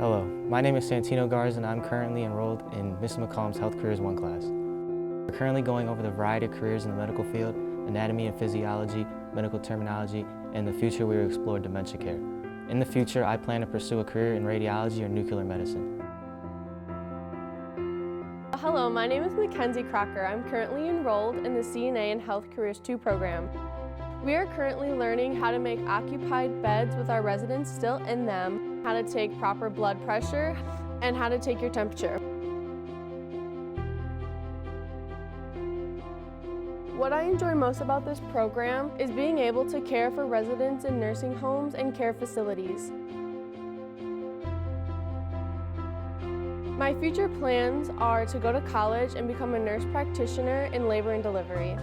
Hello, my name is Santino Garza and I'm currently enrolled in Mrs. McCollum's Health Careers 1 class. We're currently going over the variety of careers in the medical field, anatomy and physiology, medical terminology, and in the future we will explore dementia care. In the future, I plan to pursue a career in radiology or nuclear medicine. Hello, my name is Mackenzie Crocker. I'm currently enrolled in the CNA and Health Careers 2 program. We are currently learning how to make occupied beds with our residents still in them, how to take proper blood pressure, and how to take your temperature. What I enjoy most about this program is being able to care for residents in nursing homes and care facilities. My future plans are to go to college and become a nurse practitioner in labor and delivery.